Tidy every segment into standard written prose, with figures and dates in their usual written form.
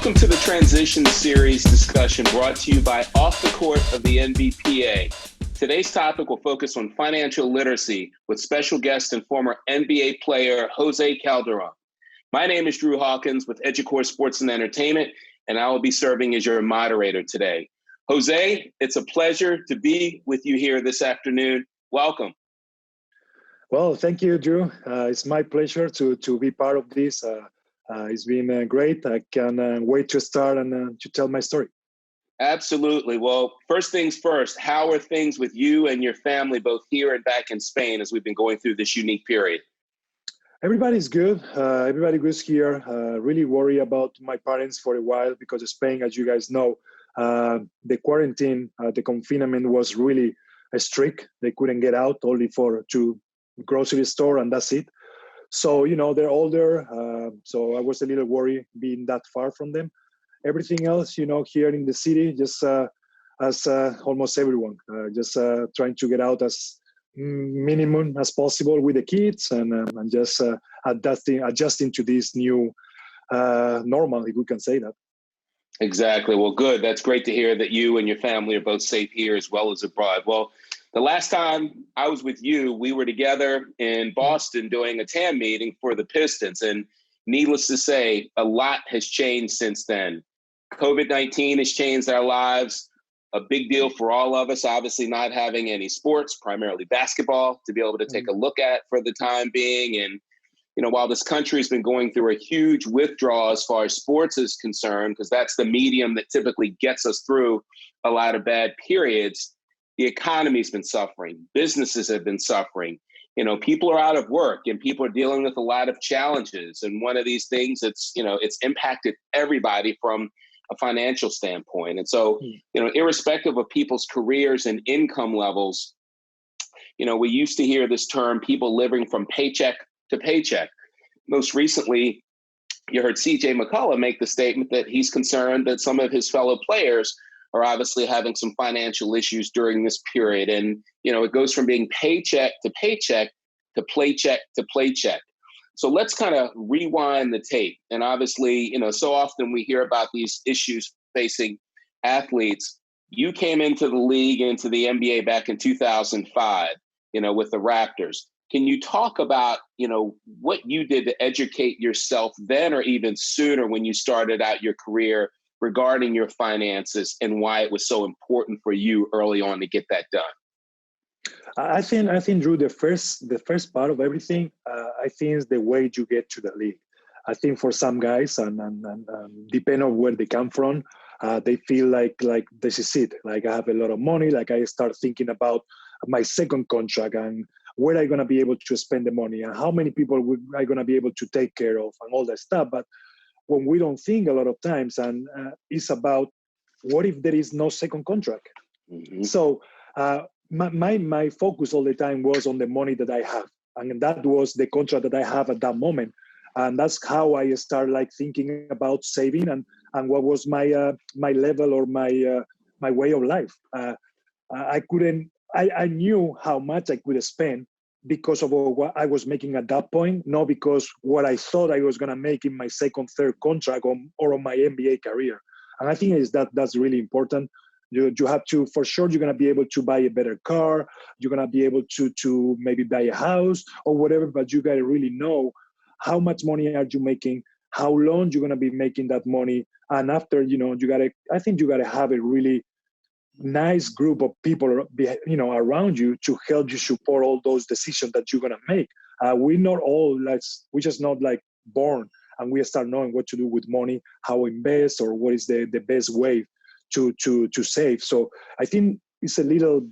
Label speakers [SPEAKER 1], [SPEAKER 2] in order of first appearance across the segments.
[SPEAKER 1] Welcome to the Transition Series discussion brought to you by Off the Court of the NBPA. Today's topic will focus on financial literacy with special guest and former NBA player Jose Calderon. My name is Drew Hawkins with Edyoucore Sports and Entertainment, and I will be serving as your moderator today. Jose, it's a pleasure to be with you here this afternoon. Welcome.
[SPEAKER 2] Well, thank you, Drew. It's my pleasure to be part of this. It's been great. I can't wait to start and to tell my story.
[SPEAKER 1] Absolutely. Well, first things first, how are things with you and your family, both here and back in Spain, as we've been going through this unique period?
[SPEAKER 2] Everybody's good. Everybody goes here. Really worry about my parents for a while because Spain, as you guys know, the quarantine, the confinement was really strict. They couldn't get out, only to grocery store, and that's it. So, they're older. So I was a little worried being that far from them. Everything else, here in the city, just as almost everyone, just trying to get out as minimum as possible with the kids and just adjusting to this new normal, if we can say that.
[SPEAKER 1] Exactly. Well, good. That's great to hear that you and your family are both safe here as well as abroad. Well, the last time I was with you, we were together in Boston doing a TAM meeting for the Pistons. And needless to say, a lot has changed since then. COVID-19 has changed our lives. A big deal for all of us, obviously not having any sports, primarily basketball, to be able to take a look at for the time being. And, while this country has been going through a huge withdrawal as far as sports is concerned, because that's the medium that typically gets us through a lot of bad periods, the economy's been suffering. Businesses have been suffering. People are out of work and people are dealing with a lot of challenges. And one of these things it's impacted everybody from a financial standpoint. And so, irrespective of people's careers and income levels, we used to hear this term, people living from paycheck to paycheck. Most recently, you heard CJ McCullough make the statement that he's concerned that some of his fellow players are obviously having some financial issues during this period. And, it goes from being paycheck to paycheck to playcheck to playcheck. So let's kind of rewind the tape. And obviously, so often we hear about these issues facing athletes. You came into the league, into the NBA back in 2005, with the Raptors. Can you talk about, what you did to educate yourself then or even sooner when you started out your career regarding your finances and why it was so important for you early on to get that done?
[SPEAKER 2] I think, Drew, the first part of everything, I think is the way you get to the league. I think for some guys, and depending on where they come from, they feel like this is it. Like I have a lot of money. Like I start thinking about my second contract and where I'm going to be able to spend the money and how many people I'm going to be able to take care of and all that stuff. But when we don't think a lot of times, and it's about what if there is no second contract? Mm-hmm. So my focus all the time was on the money that I have. And that was the contract that I have at that moment. And that's how I started thinking about saving and what was my level or my way of life. I knew how much I could spend because of what I was making at that point, not because what I thought I was going to make in my second, third contract or on my NBA career. And I think that's really important. You have to, for sure, you're going to be able to buy a better car. You're going to be able to maybe buy a house or whatever, but you got to really know how much money are you making, how long you're going to be making that money. And after, I think you got to have a really nice group of people, around you to help you support all those decisions that you're going to make. We're not all we're just not born and we start knowing what to do with money, how to invest, or what is the best way to save. So I think it's a little,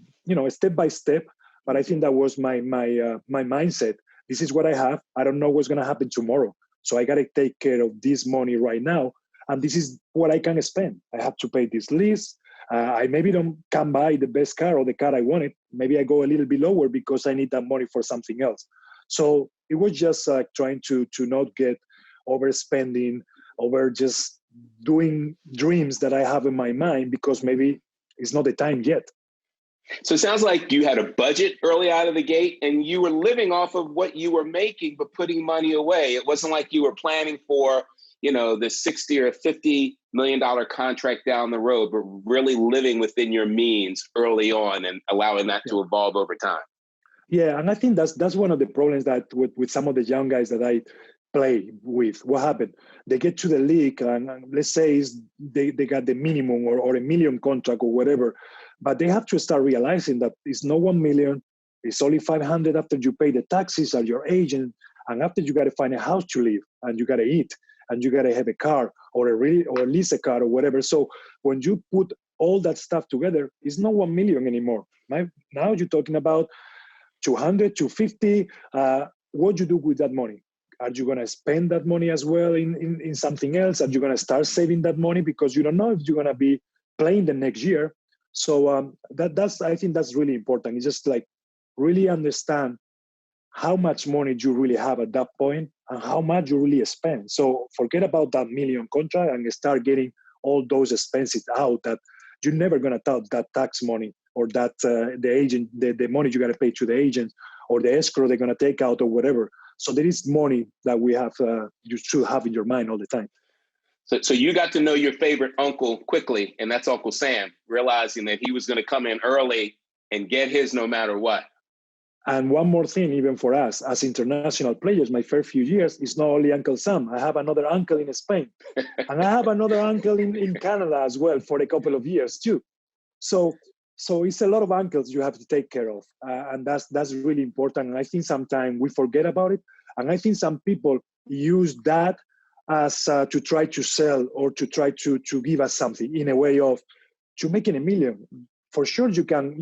[SPEAKER 2] step by step, but I think that was my mindset. This is what I have. I don't know what's going to happen tomorrow. So I got to take care of this money right now. And this is what I can spend. I have to pay this lease. I maybe can't buy the best car or the car I wanted. Maybe I go a little bit lower because I need that money for something else. So it was just trying to not get overspending, over just doing dreams that I have in my mind because maybe it's not the time yet.
[SPEAKER 1] So it sounds like you had a budget early out of the gate and you were living off of what you were making, but putting money away. It wasn't like you were planning for, this $60 or $50 million contract down the road, but really living within your means early on and allowing that to evolve over time.
[SPEAKER 2] Yeah, and I think that's one of the problems that with some of the young guys that I play with. What happened? They get to the league and let's say they got the minimum or a million contract or whatever, but they have to start realizing that it's not 1 million, it's only 500 after you pay the taxes at your agent, and after you got to find a house to live and you got to eat and you got to have a car or lease a car or whatever. So when you put all that stuff together, it's not 1 million anymore. Right? Now you're talking about 200, 250. What you do with that money? Are you going to spend that money as well in something else? Are you going to start saving that money because you don't know if you're going to be playing the next year? So I think that's really important. It's just like really understand how much money you really have at that point and how much you really spend. So forget about that million contract and start getting all those expenses out that you're never going to touch, that tax money or that the agent, the money you got to pay to the agent or the escrow they're going to take out or whatever. So there is money that we have, you should have in your mind all the time.
[SPEAKER 1] So you got to know your favorite uncle quickly, and that's Uncle Sam, realizing that he was going to come in early and get his no matter what.
[SPEAKER 2] And one more thing, even for us as international players, my first few years is not only Uncle Sam. I have another uncle in Spain, and I have another uncle in Canada as well for a couple of years too. So it's a lot of uncles you have to take care of, and that's really important. And I think sometimes we forget about it, and I think some people use that as to try to sell or to try to give us something in a way of to making $1 million. For sure, you can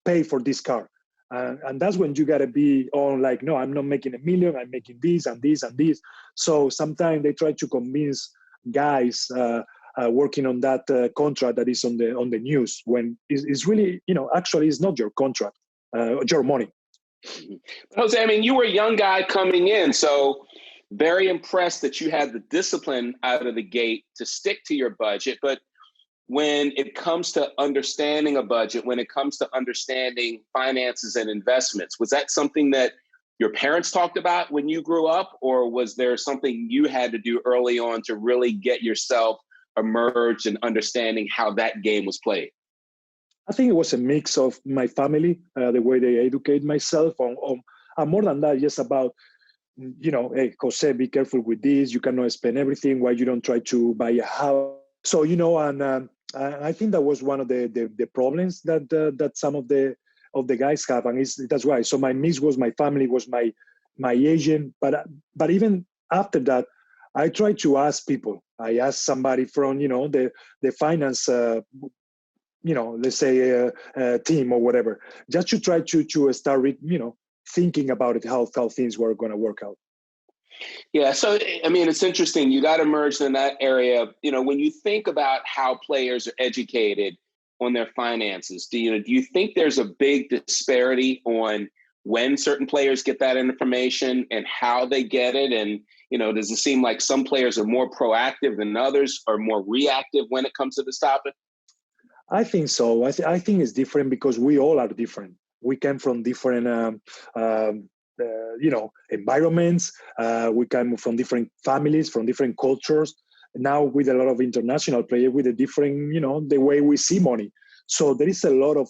[SPEAKER 2] pay for this car. And that's when you got to be on like, no, I'm not making $1 million. I'm making this and this and this. So sometimes they try to convince guys working on that contract that is on the news when it's really, actually it's not your contract, your money.
[SPEAKER 1] Jose, I mean, you were a young guy coming in, so very impressed that you had the discipline out of the gate to stick to your budget. But when it comes to understanding a budget, when it comes to understanding finances and investments, was that something that your parents talked about when you grew up, or was there something you had to do early on to really get yourself emerged and understanding how that game was played?
[SPEAKER 2] I think it was a mix of my family, the way they educate myself on and more than that, just about, hey, Jose, be careful with this. You cannot spend everything. Why you don't try to buy a house? So, and I think that was one of the problems that some of the guys have, and that's why. So my mix was my family, was my agent, but even after that, I tried to ask people. I asked somebody from the finance, let's say a team or whatever, just to try to start thinking about it, how things were going to work out.
[SPEAKER 1] Yeah, so I mean, it's interesting. You got immersed in that area. When you think about how players are educated on their finances, do you think there's a big disparity on when certain players get that information and how they get it? And does it seem like some players are more proactive than others, or more reactive when it comes to this topic?
[SPEAKER 2] I think so. I think it's different because we all are different. We came from different environments. We come from different families, from different cultures. Now with a lot of international players with a different, the way we see money. So there is a lot of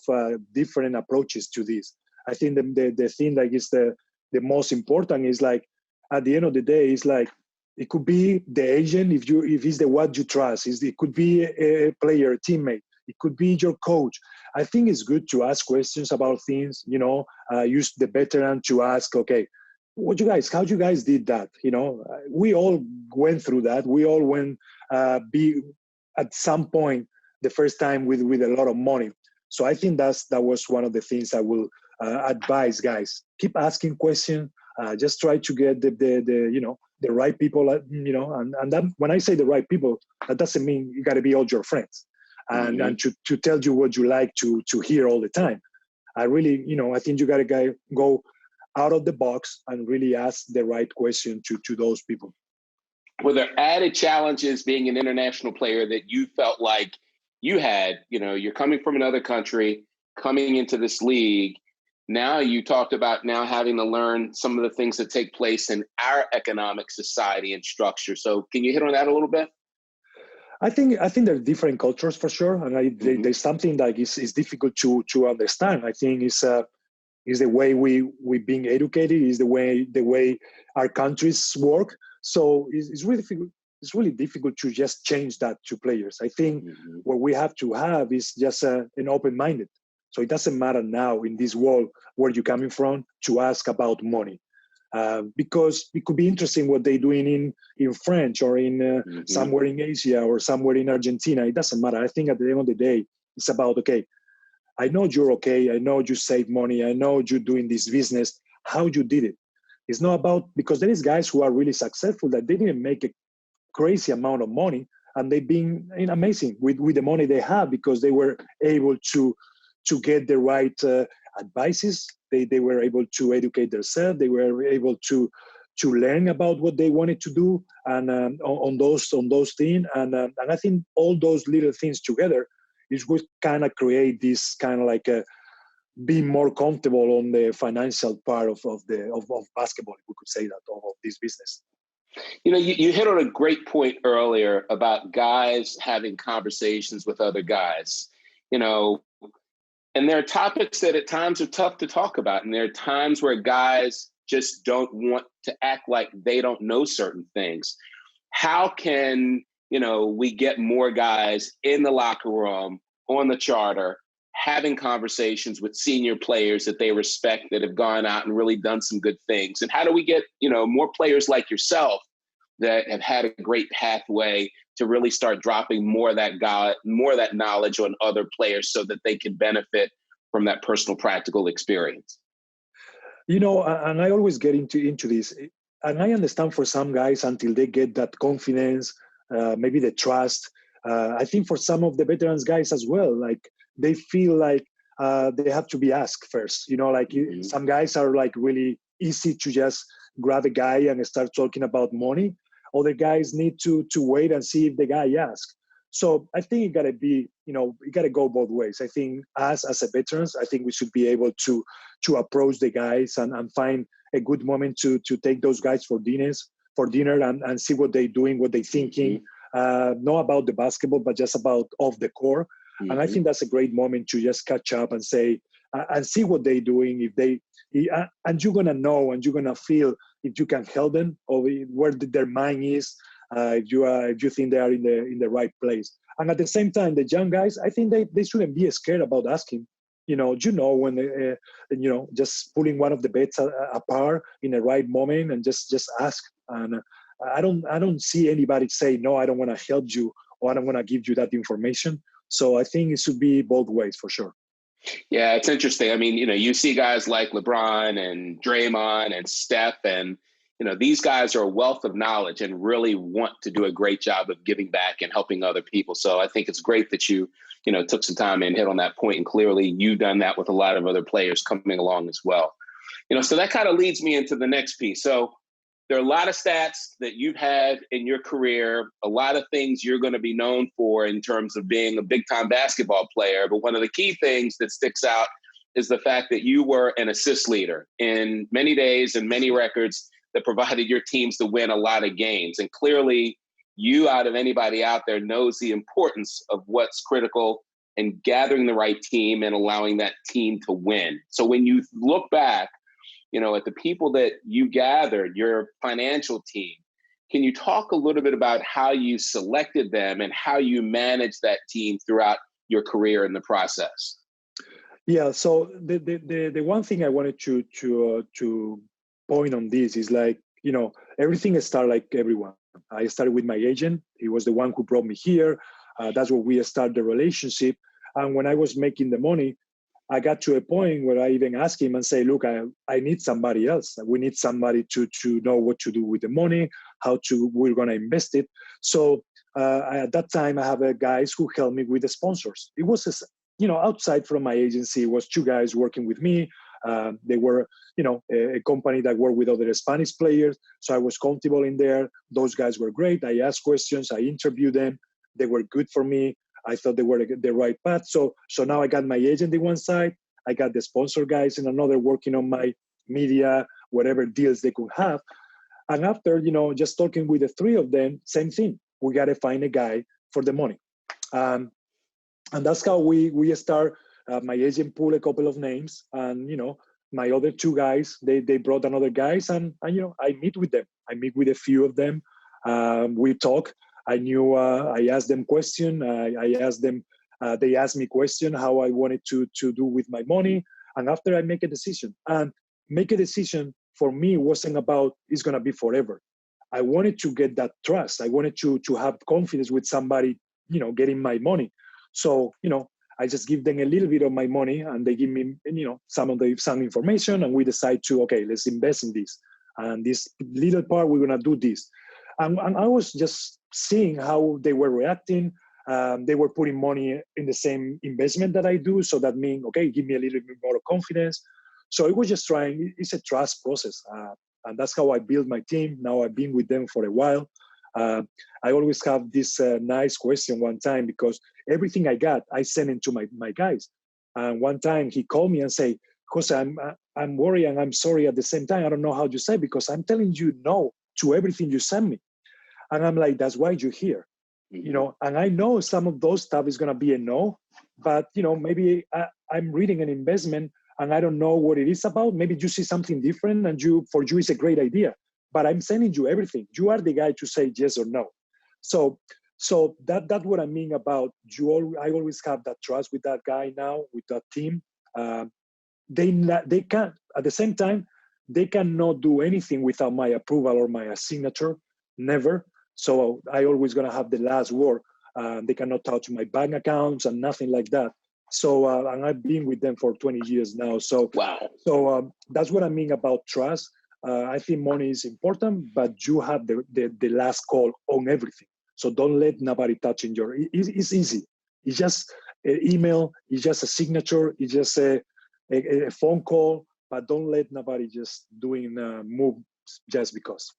[SPEAKER 2] different approaches to this. I think the thing that is the most important is like, at the end of the day, it's like, it could be the agent if it's the what you trust. It could be a player, a teammate. It could be your coach. I think it's good to ask questions about things, use the veteran to ask, okay, how you guys did that? We all went through that. We all went be at some point the first time with a lot of money. So I think that was one of the things I will advise guys. Keep asking questions. Just try to get the right people, and then when I say the right people, that doesn't mean you got to be all your friends. And to tell you what you like to hear all the time. I really, I think you got to go out of the box and really ask the right question to those people.
[SPEAKER 1] Were there added challenges being an international player that you felt like you had? You're coming from another country, coming into this league. now you talked about now having to learn some of the things that take place in our economic society and structure. So can you hit on that a little bit?
[SPEAKER 2] I think there are different cultures for sure, and there's something that is difficult to understand. I think is the way we being educated, is the way our countries work. So it's really difficult. It's really difficult to just change that to players. I think what we have to have is just an open-minded. So it doesn't matter now in this world where you're coming from to ask about money. Because it could be interesting what they're doing in French or in somewhere in Asia or somewhere in Argentina. It doesn't matter. I think at the end of the day, it's about, okay, I know you're okay. I know you save money. I know you're doing this business. How you did it. It's not about, because there is guys who are really successful that they didn't make a crazy amount of money and they've been amazing with the money they have because they were able to get the right advices. They were able to educate themselves. They were able to learn about what they wanted to do and on those things. And I think all those little things together is what kind of create this kind of like being more comfortable on the financial part of basketball, if we could say that, of this business.
[SPEAKER 1] You know, you hit on a great point earlier about guys having conversations with other guys, you know, and there are topics that at times are tough to talk about. And there are times where guys just don't want to act like they don't know certain things. How can, you know, we get more guys in the locker room, on the charter, having conversations with senior players that they respect, that have gone out and really done some good things? And how do we get, you know, more players like yourself that have had a great pathway to really start dropping more of that knowledge on other players so that they can benefit from that personal practical experience?
[SPEAKER 2] You know, and I always get into this, and I understand for some guys until they get that confidence, maybe the trust. I think for some of the veterans guys as well, like they feel like they have to be asked first. You know, like some guys are like really easy to just grab a guy and start talking about money. Other guys need to wait and see if the guy asks. So I think it gotta be, you know, it gotta go both ways. I think us as a veterans, I think we should be able to approach the guys and find a good moment to take those guys for dinner and see what they're doing, what they're thinking, not about the basketball, but just about off the court. And I think that's a great moment to just catch up and say, and see what they're doing. And you're gonna know and you're gonna feel if you can help them or where their mind is. If you think they are in the right place. And at the same time, the young guys, I think they shouldn't be scared about asking. You know when just pulling one of the bets apart in the right moment and just ask. And I don't see anybody say no, I don't want to help you or I don't want to give you that information. So I think it should be both ways for sure.
[SPEAKER 1] Yeah, it's interesting. I mean, you know, you see guys like LeBron and Draymond and Steph, and you know, these guys are a wealth of knowledge and really want to do a great job of giving back and helping other people. So I think it's great that you took some time and hit on that point. And clearly you've done that with a lot of other players coming along as well. You know, so that kind of leads me into the next piece. So there are a lot of stats that you've had in your career, a lot of things you're going to be known for in terms of being a big-time basketball player. But one of the key things that sticks out is the fact that you were an assist leader in many days and many records that provided your teams to win a lot of games. And clearly, you out of anybody out there knows the importance of what's critical in gathering the right team and allowing that team to win. So when you look back, you know, at the people that you gathered, your financial team, can you talk a little bit about how you selected them and how you managed that team throughout your career in the process?
[SPEAKER 2] Yeah. So the one thing I wanted to point on this is like, you know, everything started like everyone. I started with my agent. He was the one who brought me here. That's where we started the relationship. And when I was making the money, I got to a point where I even asked him and say, look, I need somebody else. We need somebody to know what to do with the money, we're going to invest it. So at that time, I have guys who helped me with the sponsors. It was, outside from my agency, it was two guys working with me. They were, a company that worked with other Spanish players. So I was comfortable in there. Those guys were great. I asked questions. I interviewed them. They were good for me. I thought they were the right path. So now I got my agent on one side. I got the sponsor guys in another working on my media, whatever deals they could have. And after, just talking with the three of them, same thing. We got to find a guy for the money. And that's how we start. My agent pulled a couple of names, and, my other two guys, they brought another guys, and I meet with them. I meet with a few of them. We talk. I asked them question. I asked them, they asked me question how I wanted to do with my money. And after I make a decision, and make a decision for me wasn't about it's going to be forever. I wanted to get that trust. I wanted to have confidence with somebody, getting my money. So, I just give them a little bit of my money, and they give me, some information, and we decide to, okay, let's invest in this. And this little part, we're going to do this. And I was just seeing how they were reacting. They were putting money in the same investment that I do. So that means, okay, give me a little bit more confidence. So it was just trying, it's a trust process. And that's how I build my team. Now I've been with them for a while. I always have this nice question one time, because everything I got, I send it to my guys. And one time he called me and say, Jose, I'm worried and I'm sorry at the same time. I don't know how to say, because I'm telling you no to everything you send me. And I'm like, that's why you're here. And I know some of those stuff is going to be a no, but, maybe I'm reading an investment and I don't know what it is about. Maybe you see something different, and for you it's a great idea, but I'm sending you everything. You are the guy to say yes or no. So that's what I mean about I always have that trust with that guy now, with that team. They can't, at the same time, they cannot do anything without my approval or my signature, never. So I always gonna have the last word. They cannot touch my bank accounts and nothing like that. So and I've been with them for 20 years now. So
[SPEAKER 1] wow.
[SPEAKER 2] So that's what I mean about trust. I think money is important, but you have the last call on everything. So don't let nobody touch in your. It's easy. It's just an email. It's just a signature. It's just a phone call. But don't let nobody just doing moves just because.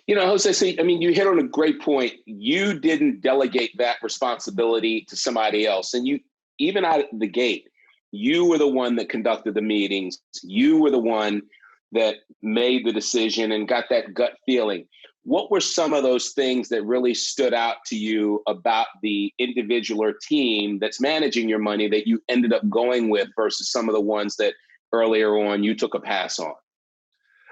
[SPEAKER 1] Jose, so, you hit on a great point. You didn't delegate that responsibility to somebody else. And you, even out of the gate, you were the one that conducted the meetings. You were the one that made the decision and got that gut feeling. What were some of those things that really stood out to you about the individual or team that's managing your money that you ended up going with versus some of the ones that earlier on you took a pass on?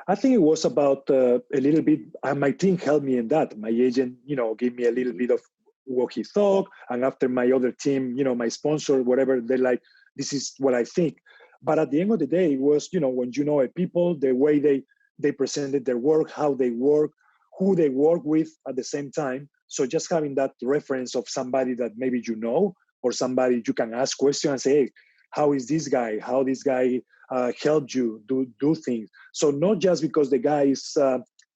[SPEAKER 2] I think it was about a little bit, and my team helped me in that. My agent, gave me a little bit of what he thought. And after my other team, my sponsor, whatever, they're like, this is what I think. But at the end of the day, it was, when people, the way they presented their work, how they work, who they work with at the same time. So just having that reference of somebody that maybe or somebody you can ask questions and say, hey, how is this guy? How this guy helped you do things? So not just because the guy is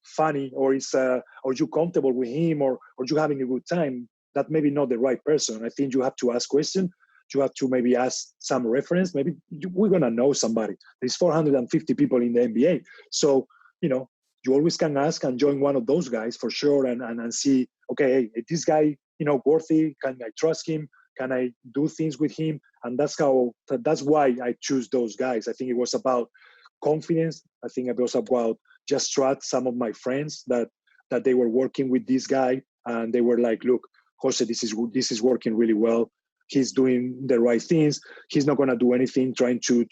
[SPEAKER 2] funny or you comfortable with him or you having a good time, that maybe not the right person. I think you have to ask questions. You have to maybe ask some reference. Maybe we're going to know somebody. There's 450 people in the NBA. So, you always can ask and join one of those guys for sure and see, okay, hey, is this guy, worthy? Can I trust him? Can I do things with him? And that's why I choose those guys. I think it was about confidence. I think it was about just trust some of my friends that they were working with this guy and they were like, look, Jose, this is working really well. He's doing the right things. He's not going to do anything trying to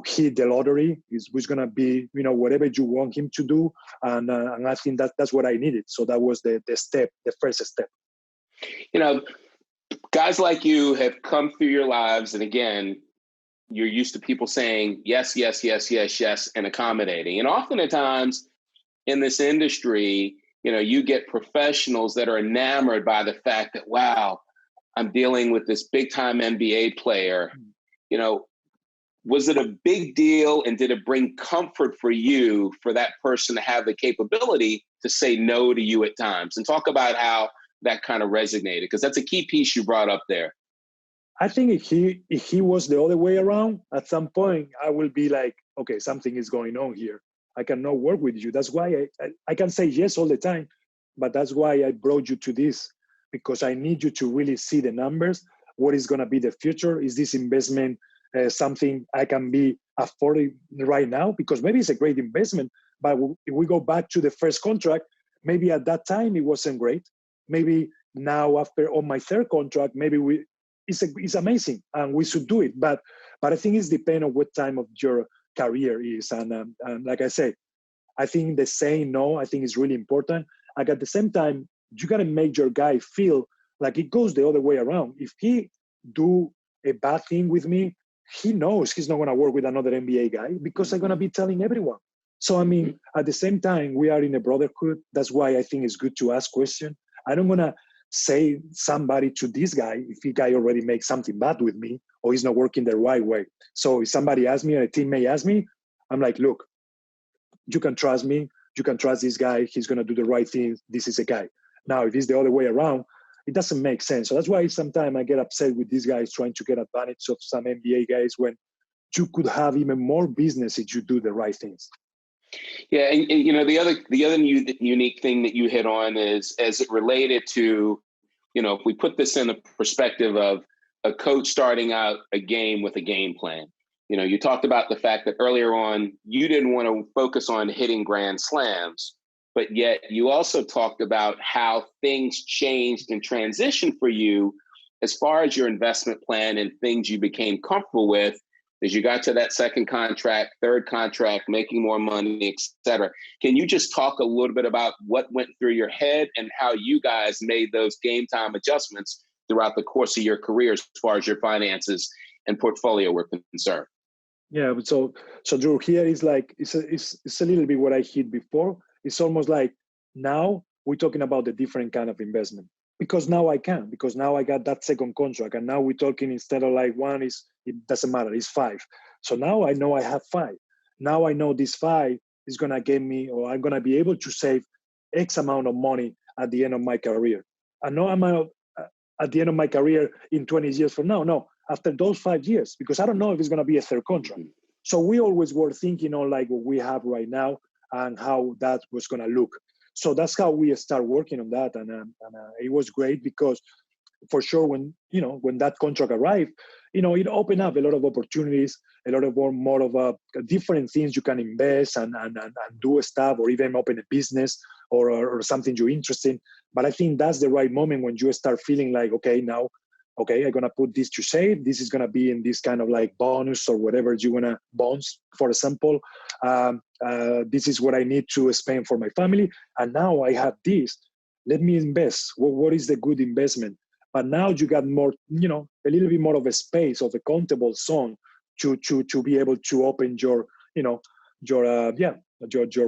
[SPEAKER 2] hit the lottery. He's going to be, whatever you want him to do. And I think that's what I needed. So that was the first step.
[SPEAKER 1] Guys like you have come through your lives. And again, you're used to people saying yes, yes, yes, yes, yes, and accommodating. And often at times in this industry, you get professionals that are enamored by the fact that, wow, I'm dealing with this big time NBA player. Was it a big deal, and did it bring comfort for you for that person to have the capability to say no to you at times? And talk about how that kind of resonated, because that's a key piece you brought up there.
[SPEAKER 2] I think if he was the other way around, at some point I will be like, okay, something is going on here. I cannot work with you. That's why I can say yes all the time, but that's why I brought you to this, because I need you to really see the numbers. What is going to be the future? Is this investment something I can be affording right now? Because maybe it's a great investment, but if we go back to the first contract, maybe at that time it wasn't great. Maybe now after on my third contract, maybe it's amazing and we should do it. But I think it's depending on what time of your career is. And like I said, I think the saying no, I think is really important. Like at the same time, you got to make your guy feel like it goes the other way around. If he do a bad thing with me, he knows he's not going to work with another NBA guy because I'm going to be telling everyone. So, I mean, at the same time, we are in a brotherhood. That's why I think it's good to ask questions. I don't want to say somebody to this guy if the guy already makes something bad with me or he's not working the right way. So if somebody asks me or a teammate asks me, I'm like, look, you can trust me. You can trust this guy. He's going to do the right thing. This is a guy. Now, if it's the other way around, it doesn't make sense. So that's why sometimes I get upset with these guys trying to get advantage of some NBA guys when you could have even more business if you do the right things.
[SPEAKER 1] Yeah, and you know, the other unique thing that you hit on is as it related to, you know, if we put this in the perspective of a coach starting out a game with a game plan. You know, you talked about the fact that earlier on you didn't want to focus on hitting grand slams, but yet you also talked about how things changed and transitioned for you as far as your investment plan and things you became comfortable with as you got to that second contract, third contract, making more money, et cetera. Can you just talk a little bit about what went through your head and how you guys made those game time adjustments throughout the course of your career as far as your finances and portfolio were concerned?
[SPEAKER 2] Yeah, so Drew, here is like it's a little bit what I hit before. It's almost like now we're talking about the different kind of investment because now I got that second contract, and now we're talking instead of like one is it doesn't matter, it's 5. So now I know I have 5. Now I know this 5 is gonna get me, or I'm gonna be able to save X amount of money at the end of my career. I know I'm at the end of my career in 20 years from now. No. After those 5 years, because I don't know if it's going to be a third contract. So we always were thinking on like what we have right now and how that was going to look. So that's how we start working on that. And it was great because for sure when that contract arrived, it opened up a lot of opportunities, a lot of more of different things you can invest and do stuff or even open a business or something you're interested in. But I think that's the right moment when you start feeling like, okay, I'm going to put this to save. This is going to be in this kind of like bonus or whatever you want to bonds, for example. This is what I need to spend for my family. And now I have this. Let me invest. What is the good investment? But now you got more, a little bit more of a space of a comfortable zone to be able to open your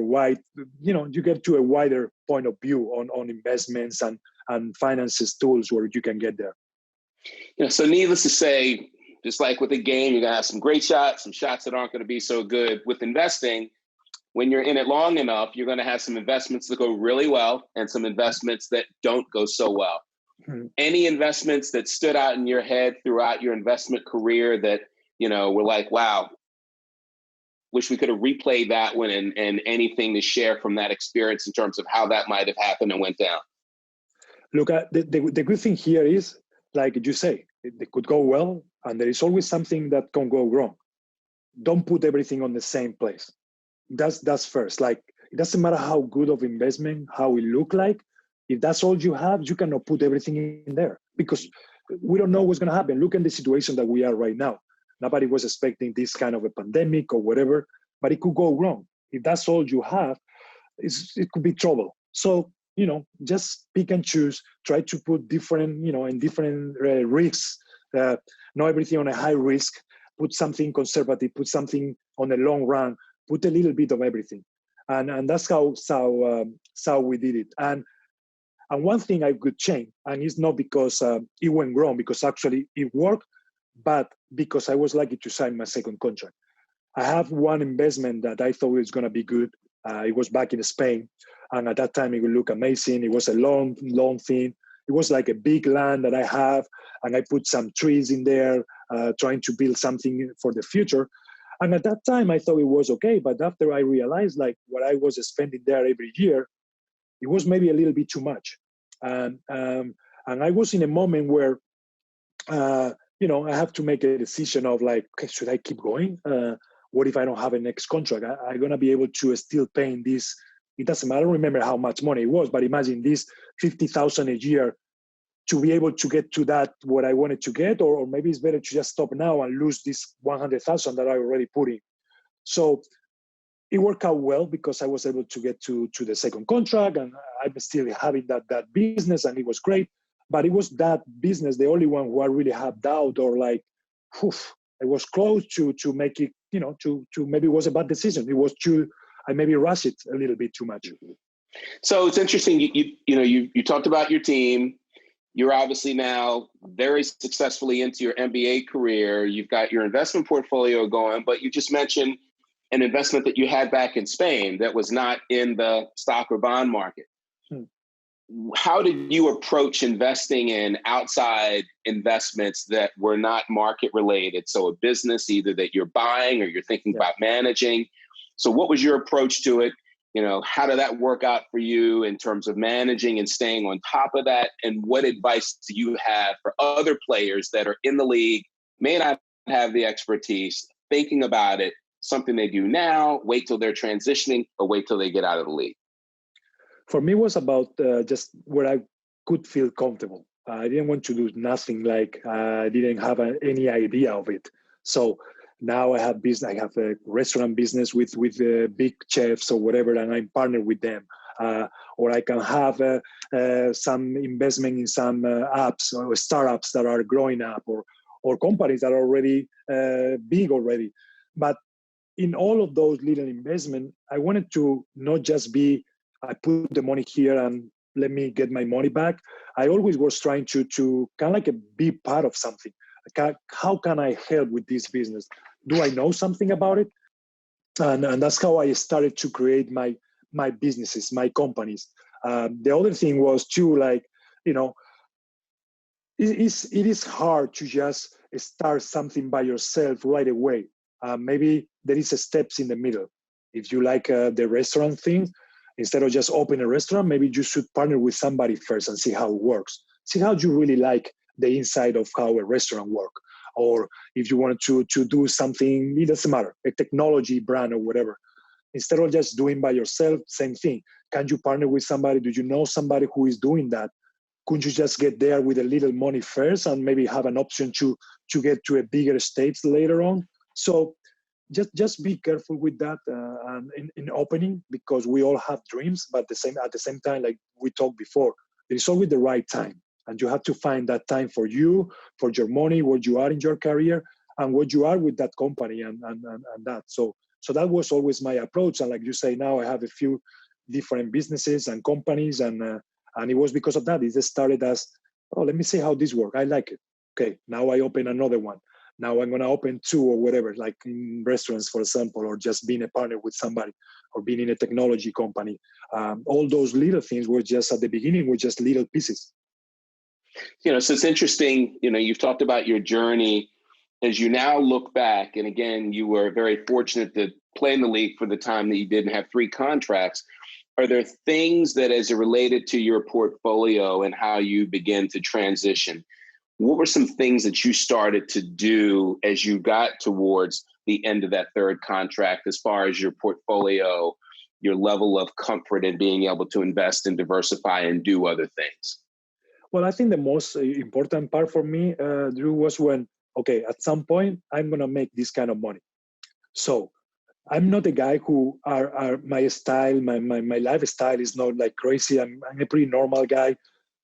[SPEAKER 2] wide, you get to a wider point of view on investments and finances tools where you can get there.
[SPEAKER 1] So needless to say, just like with a game, you're going to have some great shots, some shots that aren't going to be so good. With investing, when you're in it long enough, you're going to have some investments that go really well and some investments that don't go so well. Mm-hmm. Any investments that stood out in your head throughout your investment career that, were like, wow, wish we could have replayed that one and anything to share from that experience in terms of how that might have happened and went down?
[SPEAKER 2] Look, the good thing here is, like you say, it could go well, and there is always something that can go wrong. Don't put everything on the same place. That's first. Like, it doesn't matter how good of investment, how it look like. If that's all you have, you cannot put everything in there because we don't know what's going to happen. Look at the situation that we are right now. Nobody was expecting this kind of a pandemic or whatever, but it could go wrong. If that's all you have, it could be trouble. So, just pick and choose, try to put different, in different risks, not everything on a high risk, put something conservative, put something on the long run, put a little bit of everything. And that's how we did it. And one thing I could change, and it's not because it went wrong, because actually it worked, but because I was lucky to sign my second contract. I have one investment that I thought was going to be good. It was back in Spain. And at that time, it would look amazing. It was a long thing. It was like a big land that I have. And I put some trees in there, trying to build something for the future. And at that time, I thought it was okay. But after I realized, like, what I was spending there every year, it was maybe a little bit too much. And I was in a moment where I have to make a decision of like, okay, should I keep going? What if I don't have a next contract? I'm going to be able to still paying this. It doesn't matter. I don't remember how much money it was, but imagine this 50,000 a year to be able to get to that, what I wanted to get, or maybe it's better to just stop now and lose this 100,000 that I already put in. So it worked out well because I was able to get to the second contract, and I'm still having that business, and it was great. But it was that business, the only one who I really had doubt or like, I was close to make it, to maybe it was a bad decision. It was I maybe rushed it a little bit too much.
[SPEAKER 1] So it's interesting. You talked about your team. You're obviously now very successfully into your NBA career. You've got your investment portfolio going, but you just mentioned an investment that you had back in Spain that was not in the stock or bond market. How did you approach investing in outside investments that were not market related? So a business either that you're buying or you're thinking about managing. So what was your approach to it? How did that work out for you in terms of managing and staying on top of that? And what advice do you have for other players that are in the league, may not have the expertise, thinking about it, something they do now, wait till they're transitioning, or wait till they get out of the league?
[SPEAKER 2] For me, it was about just where I could feel comfortable. I didn't want to do nothing like I didn't have any idea of it. So now I have business. I have a restaurant business with big chefs or whatever, and I'm partnered with them. Or I can have some investment in some apps or startups that are growing up, or companies that are already big already. But in all of those little investments, I wanted to not just be, I put the money here and let me get my money back. I always was trying to kind of like be part of something. How can I help with this business? Do I know something about it? And that's how I started to create my businesses, my companies. The other thing was too, like, it is hard to just start something by yourself right away. Maybe there is steps in the middle. If you like the restaurant thing, instead of just open a restaurant, maybe you should partner with somebody first and see how it works. See how you really like the inside of how a restaurant works. Or if you wanted to do something, it doesn't matter, a technology brand or whatever. Instead of just doing by yourself, same thing. Can you partner with somebody? Do you know somebody who is doing that? Could you just get there with a little money first and maybe have an option to get to a bigger stage later on? So just be careful with that in opening, because we all have dreams, but at the same time, like we talked before, there is always the right time. And you have to find that time for you, for your money, where you are in your career, and what you are with that company and that. So that was always my approach. And like you say, now I have a few different businesses and companies, and it was because of that. It just started as, let me see how this works. I like it. Okay, now I open another one. Now I'm going to open two or whatever, like in restaurants, for example, or just being a partner with somebody, or being in a technology company. All those little things were just at the beginning, were just little pieces.
[SPEAKER 1] So it's interesting, you've talked about your journey as you now look back. And again, you were very fortunate to play in the league for the time that you did and have 3 contracts. Are there things that, as it related to your portfolio and how you began to transition, what were some things that you started to do as you got towards the end of that 3rd contract, as far as your portfolio, your level of comfort in being able to invest and diversify and do other things?
[SPEAKER 2] Well, I think the most important part for me, Drew, was when, okay, at some point, I'm going to make this kind of money. So I'm not a guy who are my style, my lifestyle is not like crazy. I'm a pretty normal guy,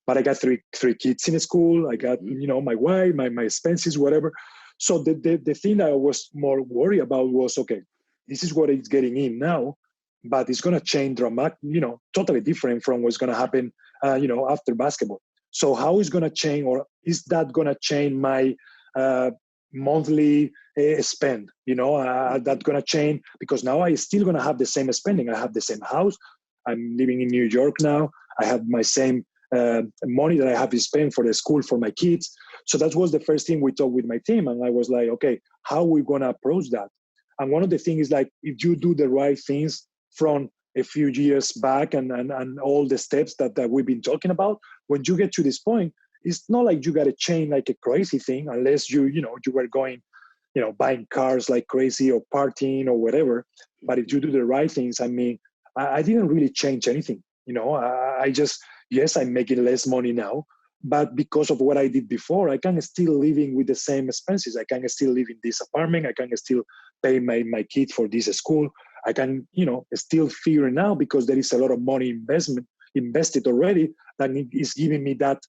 [SPEAKER 2] but I got three kids in school. I got, my wife, my expenses, whatever. So the thing that I was more worried about was, okay, this is what it's getting in now, but it's going to change dramatically, totally different from what's going to happen, after basketball. So how is going to change, or is that going to change my monthly spend? That's going to change, because now I still going to have the same spending. I have the same house. I'm living in New York now. I have my same money that I have to spend for the school for my kids. So that was the first thing we talked with my team. And I was like, okay, how are we going to approach that? And one of the things is, like, if you do the right things from a few years back and all the steps that we've been talking about, when you get to this point, it's not like you got to change like a crazy thing unless you were going, buying cars like crazy or partying or whatever. But if you do the right things, I mean, I didn't really change anything. I just, yes, I'm making less money now, but because of what I did before, I can still living with the same expenses. I can still live in this apartment. I can still pay my kid for this school. I can, still figure it out because there is a lot of money invested already that is giving me that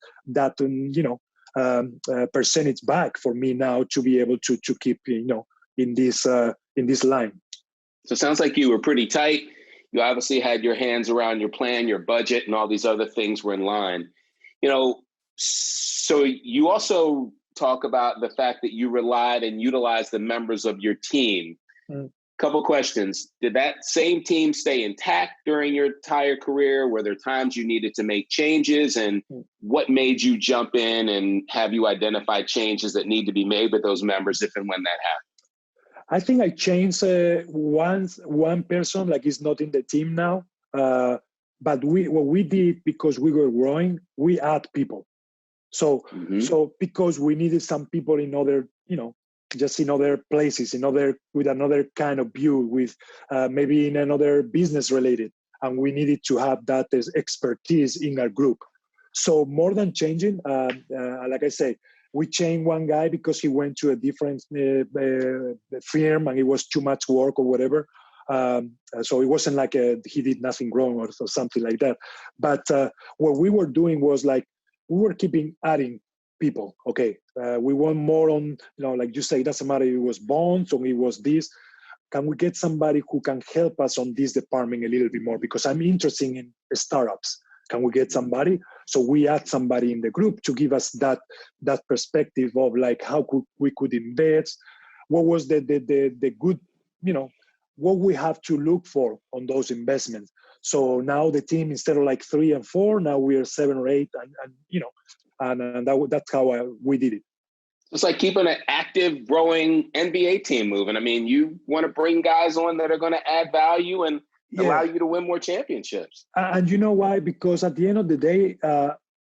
[SPEAKER 2] percentage back for me now to be able to keep, in this line.
[SPEAKER 1] So it sounds like you were pretty tight. You obviously had your hands around your plan, your budget, and all these other things were in line. So you also talk about the fact that you relied and utilized the members of your team. Couple questions. Did that same team stay intact during your entire career? Were there times you needed to make changes? And what made you jump in and have you identify changes that need to be made with those members if and when that happened?
[SPEAKER 2] I think I changed one person, like he's not in the team now. But what we did, because we were growing, we add people. So because we needed some people in other, just in other places, with another kind of view, with maybe in another business related, and we needed to have that as expertise in our group. So more than changing, like I say, we changed one guy because he went to a different firm and it was too much work or whatever. So it wasn't like he did nothing wrong or something like that. But what we were doing was like, we were keeping adding people. Okay, we want more on, like you say, it doesn't matter if it was bonds or it was this. Can we get somebody who can help us on this department a little bit more? Because I'm interested in startups. Can we get somebody? So we add somebody in the group to give us that perspective of like how we could invest. What was the good, what we have to look for on those investments. So now the team, instead of like 3 and 4, now we are 7 or 8, and that's how we did it.
[SPEAKER 1] It's like keeping an active, growing NBA team moving. I mean, you want to bring guys on that are going to add value and allow you to win more championships.
[SPEAKER 2] And you know why? Because at the end of the day,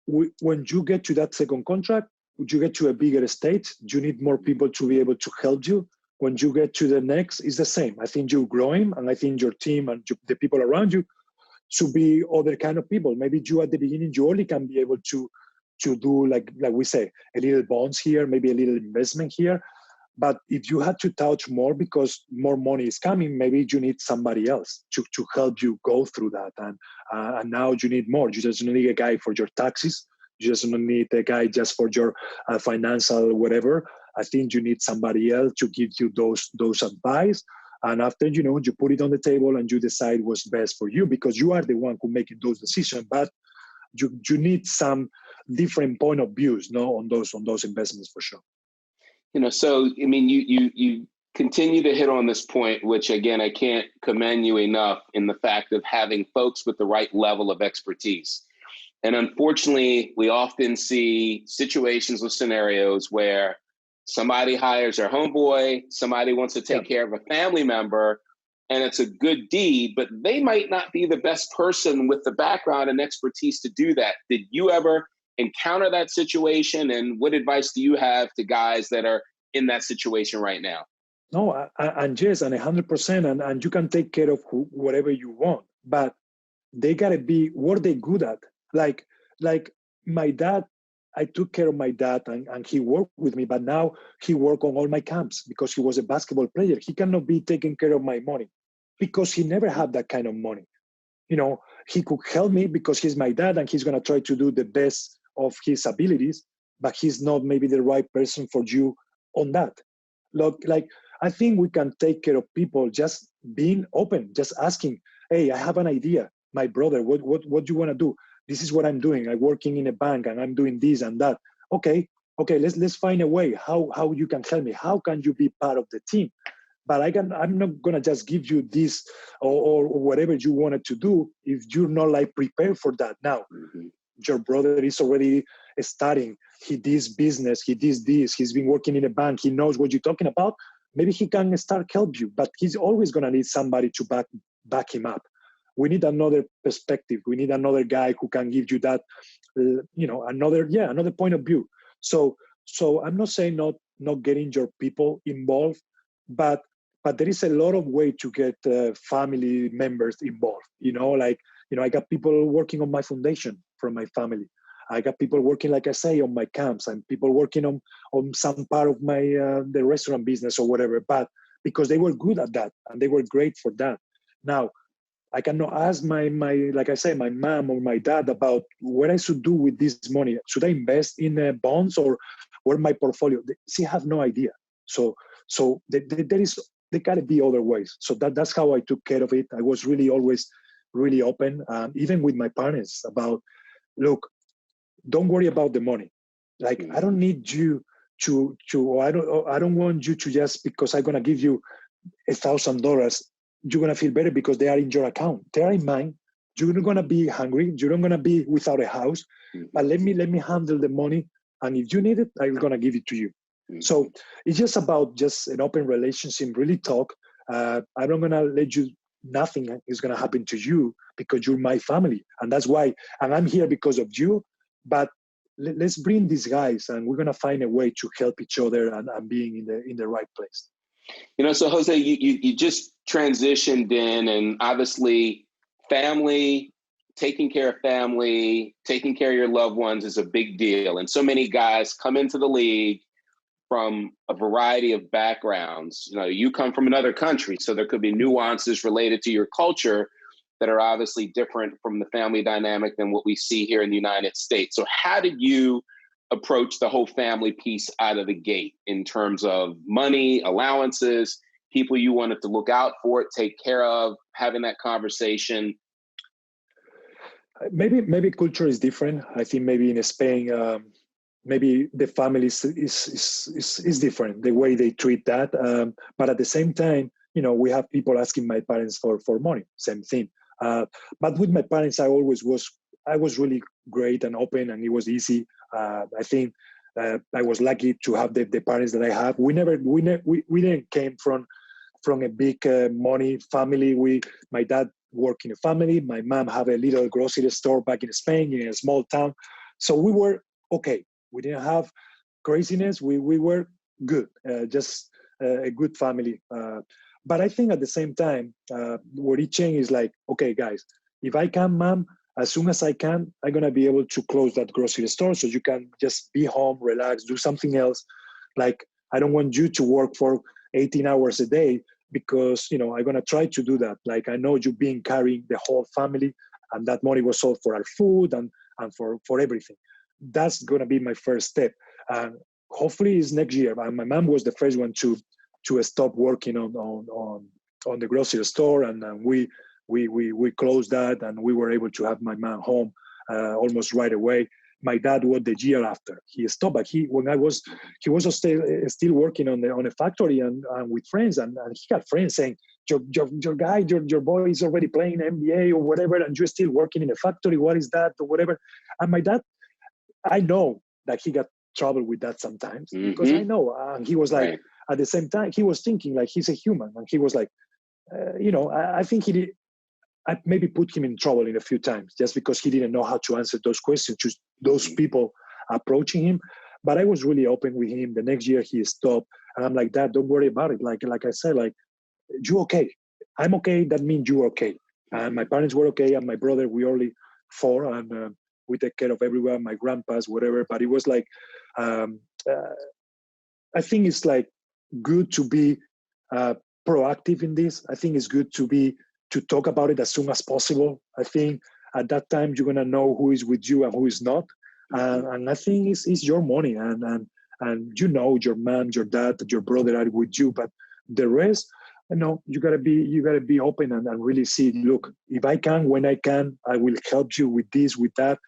[SPEAKER 2] when you get to that second contract, you get to a bigger stage, you need more people to be able to help you. When you get to the next, it's the same. I think you're growing, and I think your team and the people around you should be other kind of people. Maybe you at the beginning, you only can be able to do like we say, a little bonds here, maybe a little investment here. But if you had to touch more because more money is coming, maybe you need somebody else to help you go through that. And now you need more. You just need a guy for your taxes. You just don't need a guy just for your financial whatever. I think you need somebody else to give you those advice. And after, you put it on the table and you decide what's best for you, because you are the one who making those decisions. But you need some different point of views, on those investments for sure.
[SPEAKER 1] So, I mean, you continue to hit on this point, which again, I can't commend you enough in the fact of having folks with the right level of expertise. And unfortunately, we often see situations or scenarios where somebody hires their homeboy, somebody wants to take care of a family member, and it's a good deed, but they might not be the best person with the background and expertise to do that. Did you ever encounter that situation, and what advice do you have to guys that are in that situation right now?
[SPEAKER 2] No, and yes, and 100%, and you can take care of whatever you want, but they gotta be what they good at. Like my dad, I took care of my dad, and he worked with me, but now he worked on all my camps because he was a basketball player. He cannot be taking care of my money because he never had that kind of money. He could help me because he's my dad and he's gonna try to do the best of his abilities, but he's not maybe the right person for you on that. Look, like I think we can take care of people just being open, just asking, hey, I have an idea. My brother, what do you want to do? This is what I'm doing. I'm working in a bank and I'm doing this and that. Okay, let's find a way how you can help me. How can you be part of the team? But I'm not gonna just give you this or whatever you wanted to do if you're not like prepared for that. Now, your brother is already studying. He does business. He does this. He's been working in a bank. He knows what you're talking about. Maybe he can start help you, but he's always gonna need somebody to back him up. we need another perspective. We need another guy who can give you that, another point of view. So I'm not saying not getting your people involved, but there is a lot of way to get family members involved. I got people working on my foundation from my family. I got people working, like I say, on my camps, and people working on some part of my the restaurant business or whatever. But because they were good at that and they were great for that. Now, I cannot ask my like I say, my mom or my dad about what I should do with this money. Should I invest in bonds or my portfolio? They have no idea. So there got to be other ways. So that's how I took care of it. I was really always really open, even with my parents, about, look, don't worry about the money. Like, I don't need you to I don't want you to, just because I'm gonna give you $1,000, you're gonna feel better because they are in your account. They are in mine. You're not gonna be hungry. You're not gonna be without a house. But let me handle the money, and if you need it, I'm gonna give it to you. So it's just about just an open relationship. Really talk. I'm not gonna let you. Nothing is gonna happen to you because you're my family, and that's why. And I'm here because of you. But let's bring these guys, and we're gonna find a way to help each other and being in the right place.
[SPEAKER 1] So Jose, you just transitioned in, and obviously family, taking care of family, taking care of your loved ones is a big deal. And so many guys come into the league from a variety of backgrounds. You come from another country, so there could be nuances related to your culture that are obviously different from the family dynamic than what we see here in the United States. So how did you approach the whole family piece out of the gate in terms of money, allowances, people you wanted to look out for, take care of, having that conversation?
[SPEAKER 2] Maybe culture is different. I think maybe in Spain, maybe the family is different, the way they treat that. But at the same time, we have people asking my parents for money, same thing. But with my parents, I was really great and open, and it was easy. I think I was lucky to have the parents that I have. We didn't came from a big money family. My dad worked in a family. My mom had a little grocery store back in Spain in a small town. So we were okay. We didn't have craziness. We were good, just a good family. But I think at the same time, what it changed is like, okay, guys, if I can, mom, as soon as I can, I'm going to be able to close that grocery store so you can just be home, relax, do something else. Like, I don't want you to work for 18 hours a day because, I'm going to try to do that. Like, I know you've been carrying the whole family, and that money was all for our food and for everything. That's going to be my first step. Hopefully it's next year. My mom was the first one to stop working on the grocery store, and we closed that, and we were able to have my mom home almost right away. My dad was the year after he stopped, but he was still working on a factory and with friends, and he got friends saying, your boy is already playing NBA or whatever, and you're still working in a factory. What is that or whatever? And my dad, I know that he got trouble with that sometimes because I know he was like, right. At the same time, he was thinking like he's a human, and he was like, I think he did. I maybe put him in trouble in a few times just because he didn't know how to answer those questions to those people approaching him. But I was really open with him. The next year he stopped, and I'm like, Dad, don't worry about it. Like I said, like, you okay? I'm okay. That means you're okay. And my parents were okay, and my brother, we only 4, and we take care of everyone. My grandpas, whatever. But it was like, I think it's like good to be proactive in this. I think it's good to talk about it as soon as possible. I think at that time you're gonna know who is with you and who is not, and I think it's your money, and your mom, your dad, your brother are with you, but the rest, you gotta be open and really see. Look, if I can, when I can, I will help you with this, with that,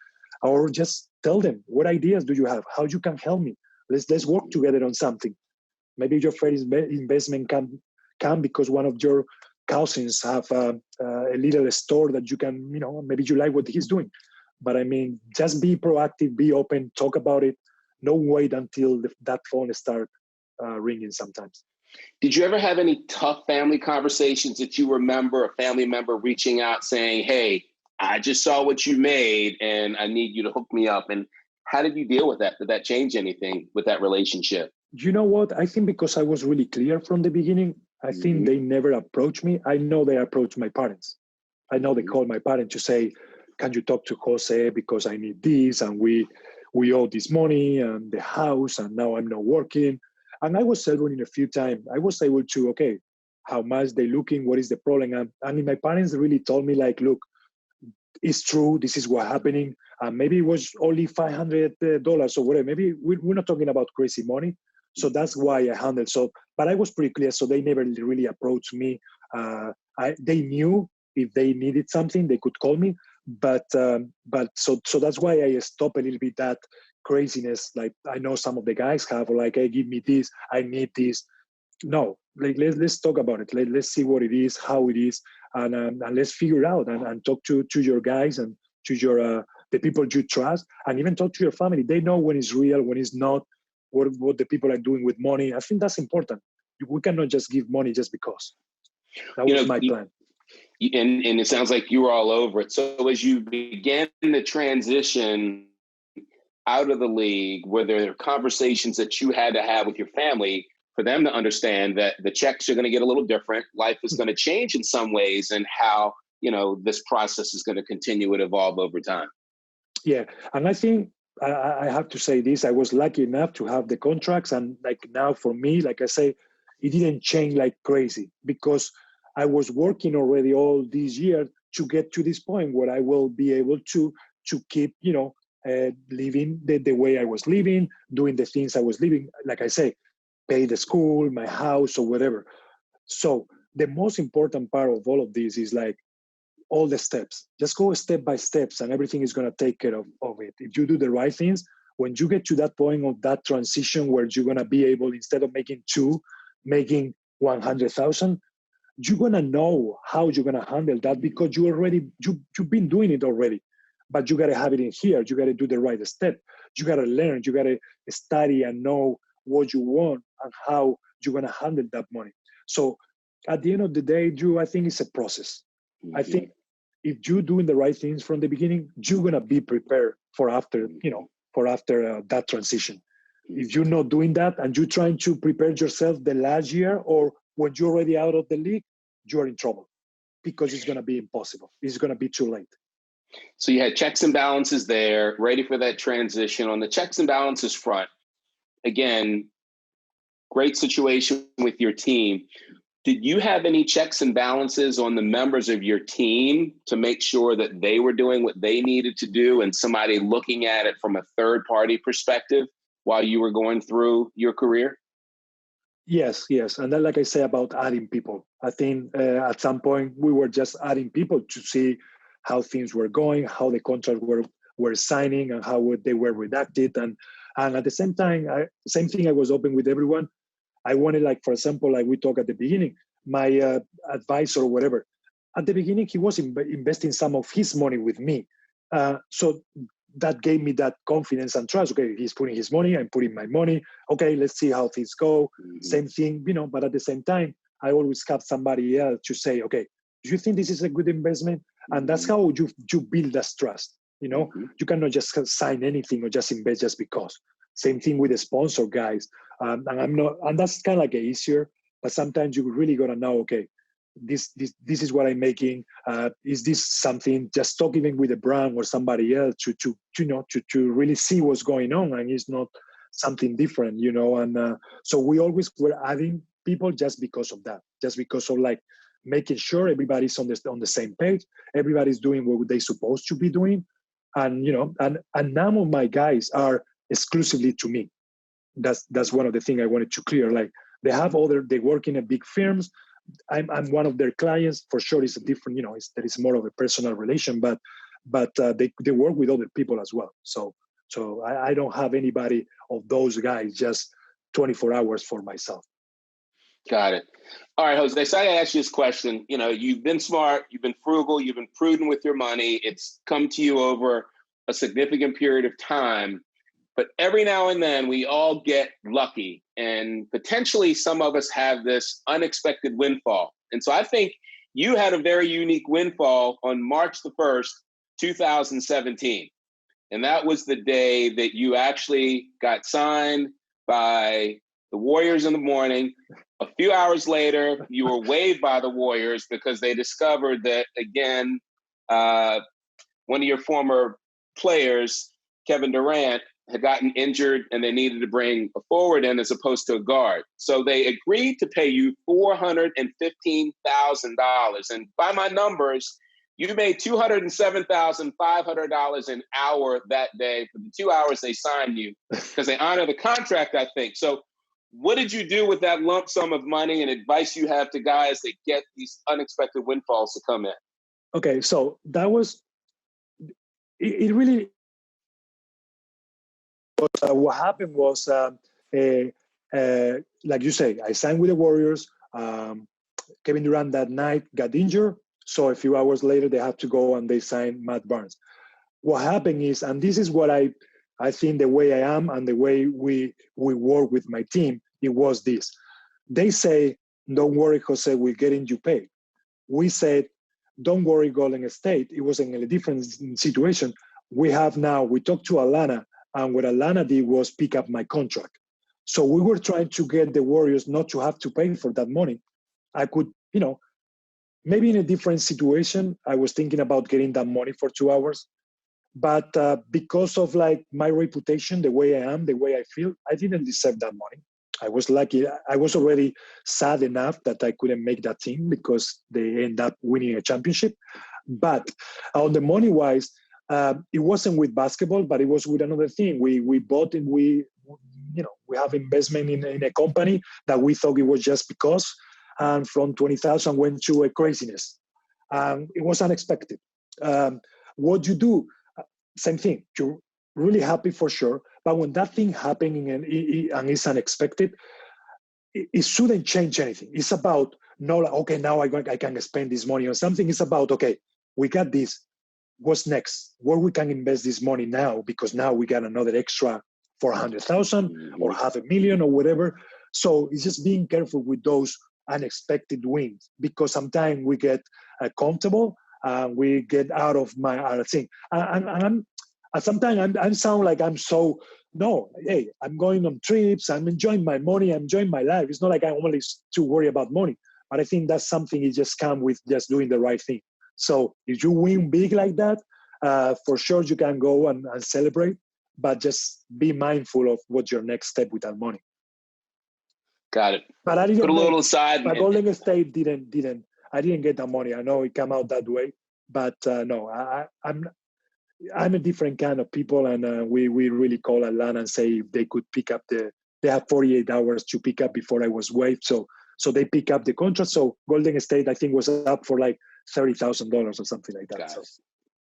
[SPEAKER 2] or just tell them what ideas do you have, how you can help me. Let's work together on something. Maybe your first investment can because one of your cousins have a little store that you can, maybe you like what he's doing. But I mean, just be proactive, be open, talk about it. Don't wait until that phone start ringing sometimes.
[SPEAKER 1] Did you ever have any tough family conversations that you remember, a family member reaching out saying, hey, I just saw what you made and I need you to hook me up? And how did you deal with that? Did that change anything with that relationship?
[SPEAKER 2] You know what? I think because I was really clear from the beginning, I think they never approached me. I know they approached my parents. I know they called my parents to say, can you talk to Jose because I need this and we owe this money and the house and now I'm not working. And I was settling a few times. I was able to, okay, how much they looking, what is the problem? And my parents really told me like, look, it's true, this is what happening. Maybe it was only $500 or whatever. Maybe we're not talking about crazy money. So that's why I handled. So, but I was pretty clear. So they never really approached me. They knew if they needed something, they could call me. But so that's why I stopped a little bit that craziness. Like I know some of the guys have, like, hey, give me this, I need this. No, like let's talk about it. Let's see what it is, how it is, and let's figure it out and talk to your guys and to your the people you trust, and even talk to your family. They know when it's real, when it's not. What the people are doing with money. I think that's important. We cannot just give money just because. That was my plan.
[SPEAKER 1] And it sounds like you were all over it. So as you began the transition out of the league, were there conversations that you had to have with your family for them to understand that the checks are going to get a little different, life is going to change in some ways, and how, this process is going to continue to evolve over time?
[SPEAKER 2] Yeah, and I think I have to say this. I was lucky enough to have the contracts, and like now for me, like I say, it didn't change like crazy because I was working already all these years to get to this point where I will be able to keep, living the way I was living, doing the things I was living. Like I say, pay the school, my house, or whatever. So the most important part of all of this is like all the steps. Just go step by steps and everything is going to take care of it. If you do the right things, when you get to that point of that transition where you're going to be able, instead of making 2, making 100,000, you're going to know how you're going to handle that because you've been doing it already. But you got to have it in here. You got to do the right step. You got to learn. You got to study and know what you want and how you're going to handle that money. So at the end of the day, Drew, I think it's a process. I think if you're doing the right things from the beginning, you're going to be prepared for after, that transition. If you're not doing that and you're trying to prepare yourself the last year or when you're already out of the league, you're in trouble because it's going to be impossible. It's going to be too late.
[SPEAKER 1] So you had checks and balances there, ready for that transition. On the checks and balances front, again, great situation with your team. Did you have any checks and balances on the members of your team to make sure that they were doing what they needed to do and somebody looking at it from a third-party perspective while you were going through your career?
[SPEAKER 2] Yes. And then, like I say about adding people, I think at some point we were just adding people to see how things were going, how the contracts were signing and how they were redacted. And at the same time, same thing, I was open with everyone. I wanted, like, for example, like we talked at the beginning, my advisor or whatever, at the beginning, he was investing some of his money with me. So that gave me that confidence and trust. Okay, he's putting his money, I'm putting my money. Okay, let's see how things go. Same thing, but at the same time, I always have somebody else to say, okay, do you think this is a good investment? And that's how you build that trust. You cannot just sign anything or just invest just because. Same thing with the sponsor guys. And that's kind of like easier, but sometimes you really gotta know, okay, this is what I'm making. Is this something? Just talk even with a brand or somebody else to really see what's going on, and it's not something different, And so we always were adding people just because of that, just because of like making sure everybody's on the same page, everybody's doing what they're supposed to be doing, and and none of my guys are exclusively to me. That's one of the things I wanted to clear. Like they work in a big firms. I'm one of their clients for sure. It's a different, there is more of a personal relation, but they work with other people as well. So I don't have anybody of those guys just 24 hours for myself.
[SPEAKER 1] Got it. All right, Jose. So I asked you this question. You've been smart, you've been frugal, you've been prudent with your money. It's come to you over a significant period of time. But every now and then we all get lucky, and potentially some of us have this unexpected windfall. And so I think you had a very unique windfall on March the 1st, 2017. And that was the day that you actually got signed by the Warriors in the morning. A few hours later, you were waived by the Warriors because they discovered that, again, one of your former players, Kevin Durant, had gotten injured and they needed to bring a forward in as opposed to a guard. So they agreed to pay you $415,000. And by my numbers, you made $207,500 an hour that day for the 2 hours they signed you, because they honor the contract, I think. So what did you do with that lump sum of money, and advice you have to guys that get these unexpected windfalls to come in?
[SPEAKER 2] Okay, so that was, it really, what happened was, like you say, I signed with the Warriors. Kevin Durant that night got injured. So a few hours later, they had to go and they signed Matt Barnes. What happened is, and this is what I think the way I am and the way we work with my team, it was this. They say, don't worry, Jose, we're getting you paid. We said, don't worry, Golden State. It was in a different situation. We talked to Atlanta, and what Atlanta did was pick up my contract. So we were trying to get the Warriors not to have to pay for that money. I could, maybe in a different situation, I was thinking about getting that money for 2 hours. But because of like my reputation, the way I am, the way I feel, I didn't deserve that money. I was lucky. I was already sad enough that I couldn't make that team because they end up winning a championship. But on the money wise, it wasn't with basketball, but it was with another thing. We bought and we have investment in a company that we thought it was just because, and from 20,000 went to a craziness. It was unexpected. What you do, same thing. You're really happy for sure, but when that thing happening and it's unexpected, it shouldn't change anything. It's about okay, now I can spend this money on something. It's about, okay, we got this. What's next? Where we can invest this money now, because now we got another extra 400,000 or $500,000 or whatever. So it's just being careful with those unexpected wins, because sometimes we get comfortable, we get out of our thing. And sometimes I sound like I'm so, no, hey, I'm going on trips, I'm enjoying my money, I'm enjoying my life. It's not like I'm only too worried about money. But I think that's something you just come with just doing the right thing. So if you win big like that, for sure you can go and celebrate, but just be mindful of what's your next step with that money.
[SPEAKER 1] Got it.
[SPEAKER 2] But I didn't
[SPEAKER 1] put a little aside.
[SPEAKER 2] But Golden State didn't. I didn't get that money. I know it came out that way, but no, I'm a different kind of people, and we really call Atlanta and say if they could pick up they have 48 hours to pick up before I was waived. So they pick up the contract. So Golden State, I think, was up for like $30,000 or something like that. So.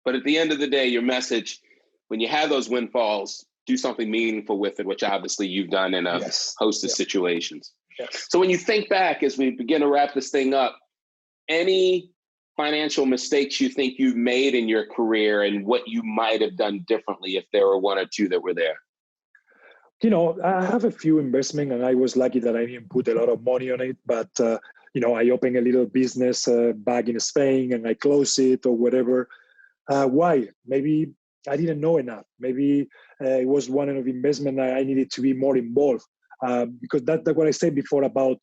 [SPEAKER 1] But at the end of the day, your message, when you have those windfalls, do something meaningful with it, which obviously you've done in a host of situations.
[SPEAKER 2] Yes.
[SPEAKER 1] So when you think back, as we begin to wrap this thing up, any financial mistakes you think you've made in your career and what you might have done differently if there were one or two that were there?
[SPEAKER 2] I have a few investments, and I was lucky that I didn't put a lot of money on it. But, I opened a little business back in Spain and I closed it or whatever. Why? Maybe I didn't know enough. Maybe it was one of the investment I needed to be more involved. Because that's what I said before about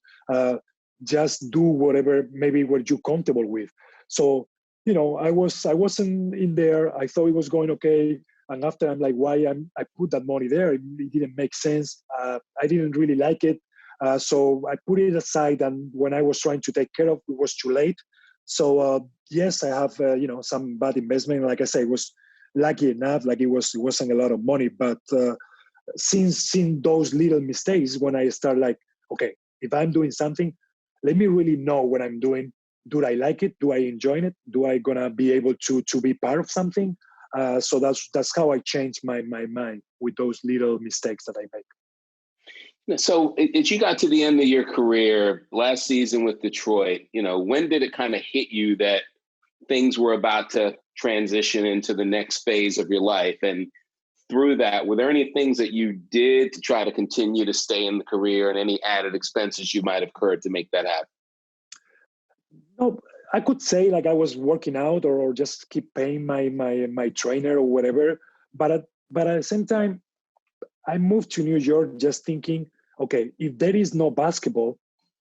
[SPEAKER 2] just do whatever maybe what you're comfortable with. So, I wasn't in there. I thought it was going okay. And after I'm like, why I put that money there? It didn't make sense. I didn't really like it. So I put it aside. And when I was trying to take care of it, was too late. So yes, I have, some bad investment. Like I say, it was lucky enough, like it wasn't a lot of money, but since those little mistakes, when I start like, okay, if I'm doing something, let me really know what I'm doing. Do I like it? Do I enjoy it? Do I gonna be able to be part of something? So that's how I changed my mind with those little mistakes that I make.
[SPEAKER 1] So as you got to the end of your career last season with Detroit, when did it kind of hit you that things were about to transition into the next phase of your life? And through that, were there any things that you did to try to continue to stay in the career, and any added expenses you might have incurred to make that happen?
[SPEAKER 2] No, I could say like I was working out or just keep paying my trainer or whatever. But at the same time, I moved to New York just thinking, okay, if there is no basketball,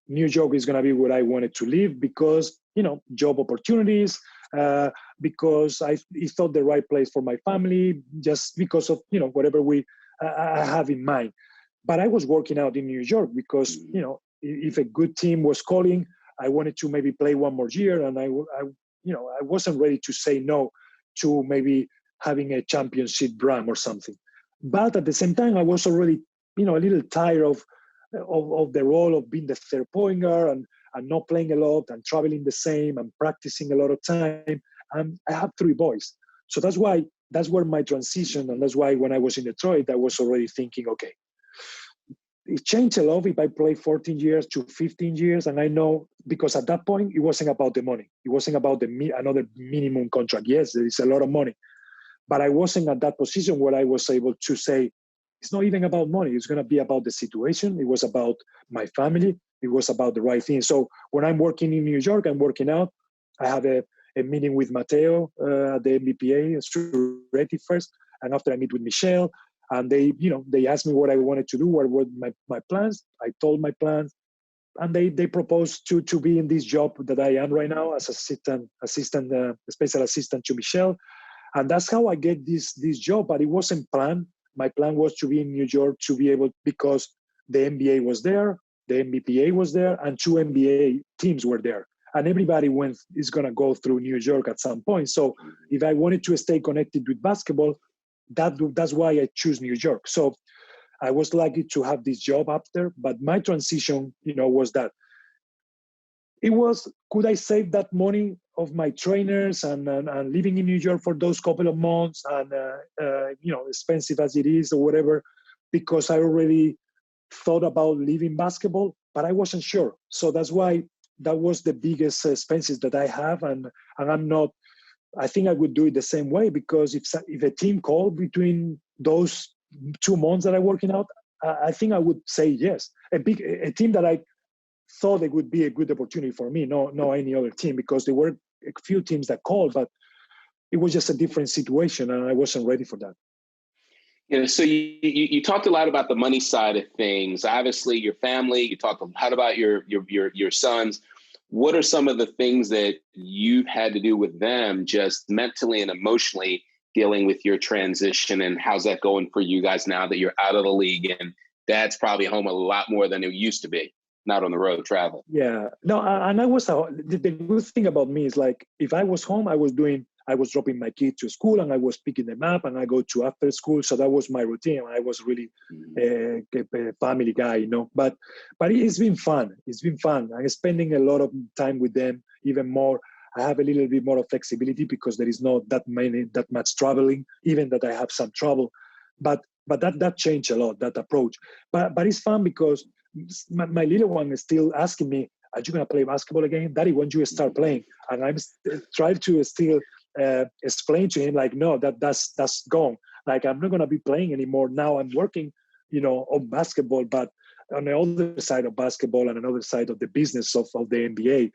[SPEAKER 2] New York is going to be where I wanted to live because, job opportunities, because I thought the right place for my family, just because of, whatever I have in mind. But I was working out in New York because, if a good team was calling, I wanted to maybe play one more year. And I wasn't ready to say no to maybe having a championship run or something. But at the same time, I was already, a little tired of the role of being the third point guard and not playing a lot and traveling the same and practicing a lot of time. And I have 3 boys. So that's where my transition, and that's why when I was in Detroit, I was already thinking, okay, it changed a lot if I play 14 years to 15 years. And I know, because at that point, it wasn't about the money. It wasn't about another minimum contract. Yes, there is a lot of money. But I wasn't at that position where I was able to say, it's not even about money. It's going to be about the situation. It was about my family. It was about the right thing. So when I'm working in New York, I'm working out. I have a meeting with Matteo, the NBPA, Surretti first. And after I meet with Michelle, and they asked me what I wanted to do, what were my plans. I told my plans. And they proposed to be in this job that I am right now as special assistant to Michelle. And that's how I get this job, but it wasn't planned. My plan was to be in New York to be able, because the NBA was there, the NBPA was there, and 2 NBA teams were there. And everybody is going to go through New York at some point. So if I wanted to stay connected with basketball, that's why I choose New York. So I was lucky to have this job up there. But my transition, was that it was, could I save that money of my trainers and living in New York for those couple of months and, expensive as it is or whatever, because I already thought about leaving basketball, but I wasn't sure. So that's why that was the biggest expenses that I have. And I'm not, I think I would do it the same way, because if a team called between those 2 months that I'm working out, I think I would say yes. A team that I thought it would be a good opportunity for me, no any other team, because there were a few teams that called, but it was just a different situation and I wasn't ready for that.
[SPEAKER 1] So you talked a lot about the money side of things. Obviously, your family. You talked a lot about your sons. What are some of the things that you've had to do with them, just mentally and emotionally, dealing with your transition? And how's that going for you guys now that you're out of the league and Dad's probably home a lot more than it used to be, not on the road traveling?
[SPEAKER 2] Yeah, no, and the good thing about me is, like, if I was home, I was dropping my kids to school and I was picking them up and I go to after school. So that was my routine. I was really a family guy, but it's been fun. It's been fun. I'm spending a lot of time with them, even more. I have a little bit more of flexibility because there is not that much traveling, even that I have some trouble. But that changed a lot, that approach. But it's fun because my little one is still asking me, are you going to play basketball again? Daddy, when do you start playing? And I'm trying to still explain to him, like, no, that's gone. Like, I'm not going to be playing anymore. Now I'm working, on basketball, but on the other side of basketball and another side of the business of the NBA.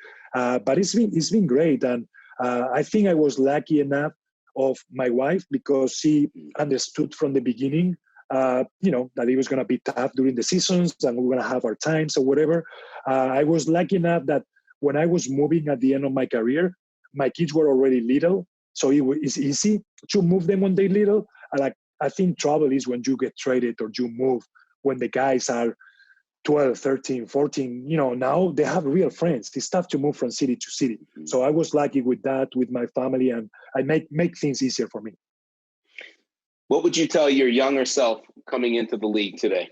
[SPEAKER 2] But it's been great. And I think I was lucky enough of my wife, because she understood from the beginning, that it was going to be tough during the seasons and we were going to have our times or whatever. I was lucky enough that when I was moving at the end of my career, my kids were already little. So it's easy to move them when they're little. I think trouble is when you get traded or you move when the guys are 12, 13, 14, now they have real friends. It's tough to move from city to city. So I was lucky with that, with my family, and I make things easier for me.
[SPEAKER 1] What would you tell your younger self coming into the league today?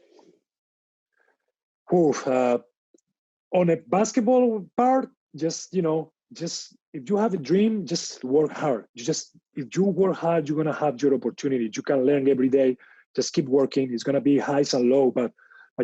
[SPEAKER 2] On a basketball part, just if you have a dream, just work hard. If you work hard, you're gonna have your opportunity. You can learn every day. Just keep working. It's gonna be highs and lows, but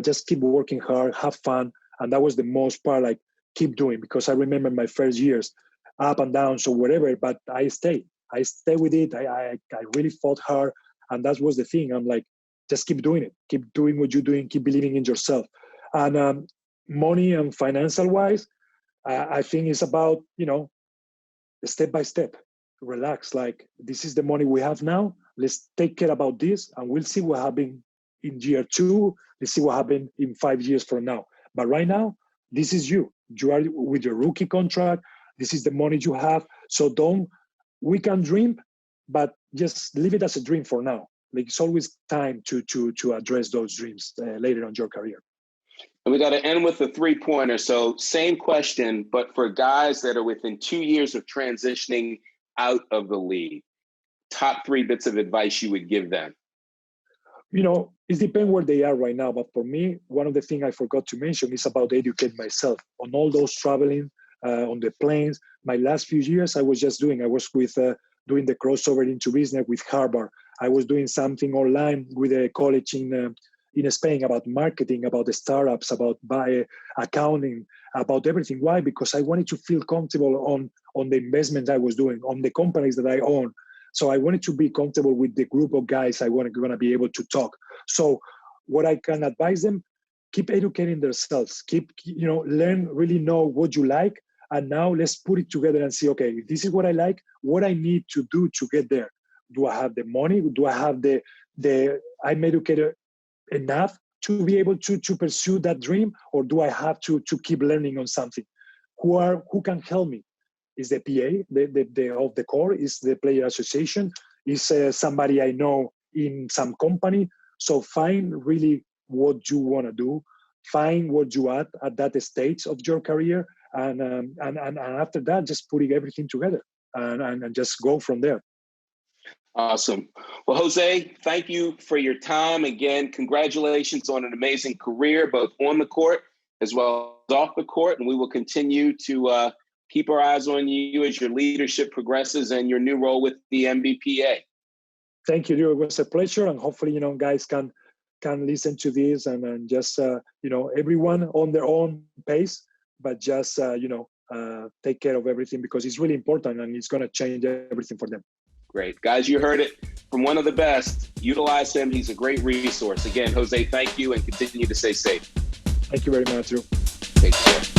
[SPEAKER 2] just keep working hard, have fun. And that was the most part, like, keep doing, because I remember my first years, up and down, so whatever, but I stayed with it. I really fought hard. And that was the thing. I'm like, just keep doing it. Keep doing what you're doing. Keep believing in yourself. And money and financial wise, I think it's about, step by step. Relax. Like, this is the money we have now. Let's take care about this, and we'll see what happens in year 2. Let's see what happens in 5 years from now. But right now, this is you. You are with your rookie contract. This is the money you have. So we can dream, but just leave it as a dream for now. Like, it's always time to address those dreams later on your career.
[SPEAKER 1] And we got to end with a 3-pointer. So same question, but for guys that are within 2 years of transitioning out of the league, top 3 bits of advice you would give them.
[SPEAKER 2] It depends where they are right now. But for me, one of the things I forgot to mention is about educating myself on all those traveling on the planes. My last few years, I was doing the crossover into business with Harvard. I was doing something online with a college in Spain about marketing, about the startups, about accounting, about everything. Why? Because I wanted to feel comfortable on the investment I was doing, on the companies that I own. So I wanted to be comfortable with the group of guys I want to be able to talk. So what I can advise them, keep educating themselves, learn, really know what you like. And now let's put it together and see, okay, if this is what I like, what I need to do to get there. Do I have the money? Do I have I'm educated enough to be able to pursue that dream? Or do I have to keep learning on something? Who can help me? Is the PA, the of the core, is the player association, is somebody I know in some company. So find really what you want to do, find what you at that stage of your career, and after that, just putting everything together and just go from there.
[SPEAKER 1] Awesome. Well, Jose, thank you for your time. Again, congratulations on an amazing career, both on the court as well as off the court. And we will continue to keep our eyes on you as your leadership progresses and your new role with the NBPA.
[SPEAKER 2] Thank you, Drew. It was a pleasure. And hopefully, guys can listen to this and just, everyone on their own pace, but just, take care of everything, because it's really important and it's going to change everything for them.
[SPEAKER 1] Great. Guys, you heard it from one of the best. Utilize him. He's a great resource. Again, Jose, thank you, and continue to stay safe.
[SPEAKER 2] Thank you very much, Drew.
[SPEAKER 1] Take care.